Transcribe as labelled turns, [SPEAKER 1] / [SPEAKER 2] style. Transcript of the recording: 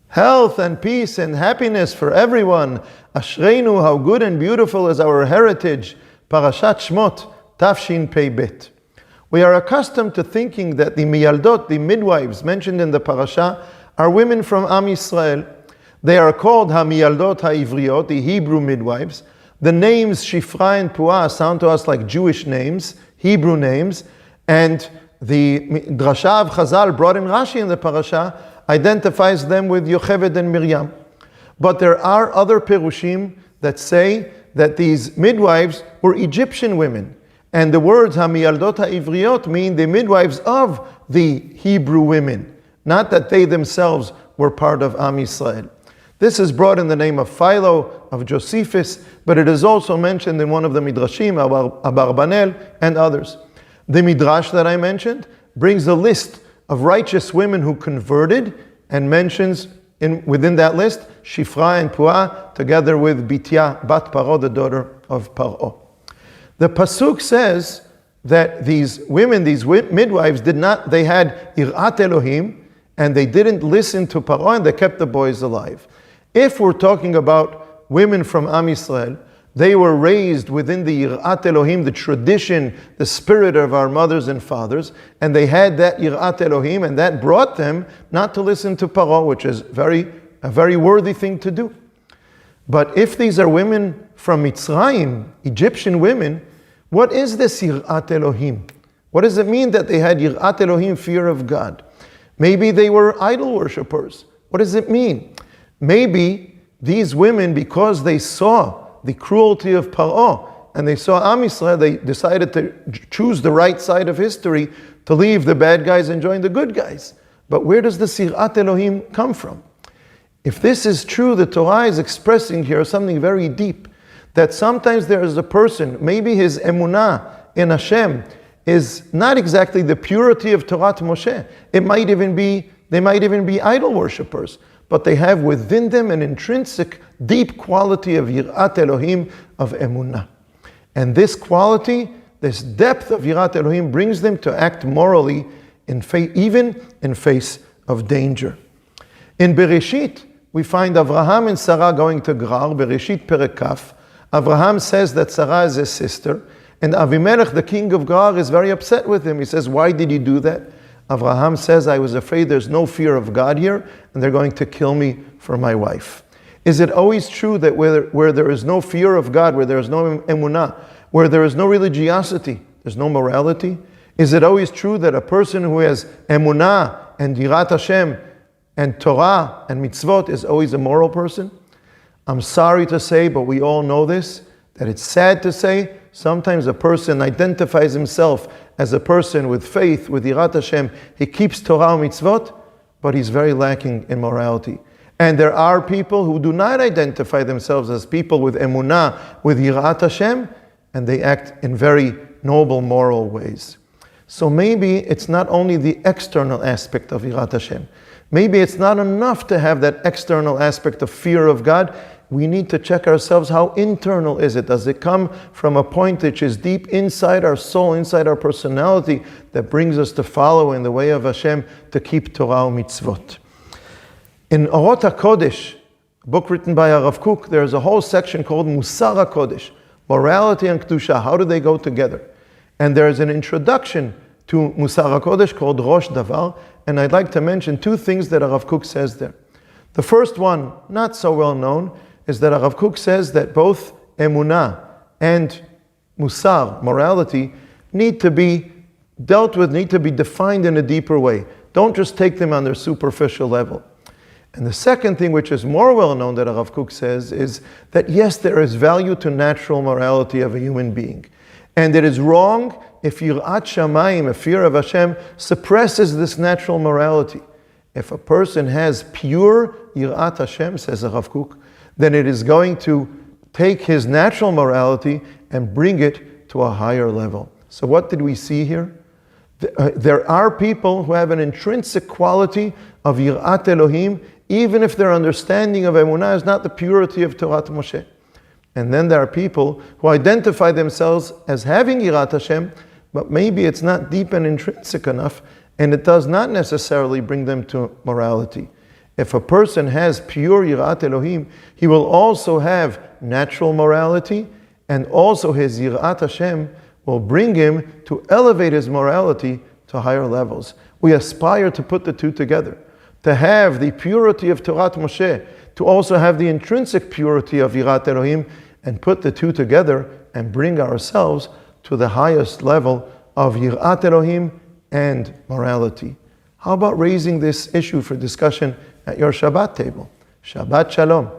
[SPEAKER 1] Health and peace and happiness for everyone. Ashreinu, how good and beautiful is our heritage. Parashat Shmot, Tafshin Pei Bet. We are accustomed to thinking that the miyaldot, the midwives mentioned in the parasha, are women from Am Yisrael. They are called ha-miyaldot ha-ivriot, the Hebrew midwives. The names Shifra and Puah sound to us like Jewish names, Hebrew names, and the drasha of Chazal brought in Rashi in the parasha identifies them with Yocheved and Miriam. But there are other perushim that say that these midwives were Egyptian women. And the words ha-miyaldot ha-ivriot mean the midwives of the Hebrew women, not that they themselves were part of Am Yisrael. This is brought in the name of Philo, of Josephus, but it is also mentioned in one of the Midrashim, Abarbanel, and others. The Midrash that I mentioned brings a list of righteous women who converted and mentions within that list Shifra and Puah together with Bitya, Bat Paro, the daughter of Paro. The Pasuk says that these women, these midwives, they had Irat Elohim, and they didn't listen to Paro, and they kept the boys alive. If we're talking about women from Am Yisrael, they were raised within the Yirat Elohim, the tradition, the spirit of our mothers and fathers, and they had that Yirat Elohim, and that brought them not to listen to Paro, which is a very worthy thing to do. But if these are women from Mitzrayim, Egyptian women, what is this Yirat Elohim? What does it mean that they had Yirat Elohim, fear of God? Maybe they were idol worshippers. What does it mean? Maybe these women, because they saw the cruelty of Paro, and they saw Am Yisrael, they decided to choose the right side of history, to leave the bad guys and join the good guys. But where does the Yirat Elohim come from? If this is true, the Torah is expressing here something very deep, that sometimes there is a person, maybe his emunah in Hashem is not exactly the purity of Torah Moshe. They might even be idol worshippers, but they have within them an intrinsic, deep quality of Yirat Elohim, of emunah. And this quality, this depth of Yirat Elohim brings them to act morally, even in face of danger. In Bereshit, we find Avraham and Sarah going to Gerar, Bereshit Perek Kaf. Avraham says that Sarah is his sister, and Avimelech, the king of Gerar, is very upset with him. He says, why did you do that? Avraham says, I was afraid there's no fear of God here, and they're going to kill me for my wife. Is it always true that where there is no fear of God, where there is no emunah, where there is no religiosity, there's no morality? Is it always true that a person who has emunah and yirat Hashem and Torah and mitzvot is always a moral person? I'm sorry to say, but we all know this, that it's sad to say, sometimes a person identifies himself as a person with faith, with Yirat Hashem. He keeps Torah and mitzvot, but he's very lacking in morality. And there are people who do not identify themselves as people with emunah, with Yirat Hashem, and they act in very noble moral ways. So maybe it's not only the external aspect of Yirat Hashem. Maybe it's not enough to have that external aspect of fear of God. We need to check ourselves, how internal is it? Does it come from a point which is deep inside our soul, inside our personality, that brings us to follow in the way of Hashem, to keep Torah and mitzvot? In Orot HaKodesh, a book written by Rav Kook, there's a whole section called Musar HaKodesh, morality and Kedusha, how do they go together? And there's an introduction to Musar HaKodesh called Rosh Davar, and I'd like to mention two things that Rav Kook says there. The first one, not so well known, is that Rav Kook says that both emunah and musar, morality, need to be dealt with, need to be defined in a deeper way. Don't just take them on their superficial level. And the second thing, which is more well known, that Rav Kook says, is that yes, there is value to natural morality of a human being. And it is wrong if Yirat Shamayim, a fear of Hashem, suppresses this natural morality. If a person has pure Yirat Hashem, says Rav Kook, then it is going to take his natural morality and bring it to a higher level. So what did we see here? There are people who have an intrinsic quality of Yirat Elohim, even if their understanding of Emunah is not the purity of Torah Moshe. And then there are people who identify themselves as having Yirat Hashem, but maybe it's not deep and intrinsic enough, and it does not necessarily bring them to morality. If a person has pure Yirat Elohim, he will also have natural morality, and also his Yirat Hashem will bring him to elevate his morality to higher levels. We aspire to put the two together, to have the purity of Torah Moshe, to also have the intrinsic purity of Yirat Elohim, and put the two together and bring ourselves to the highest level of Yirat Elohim and morality. How about raising this issue for discussion at your Shabbat table? Shabbat Shalom.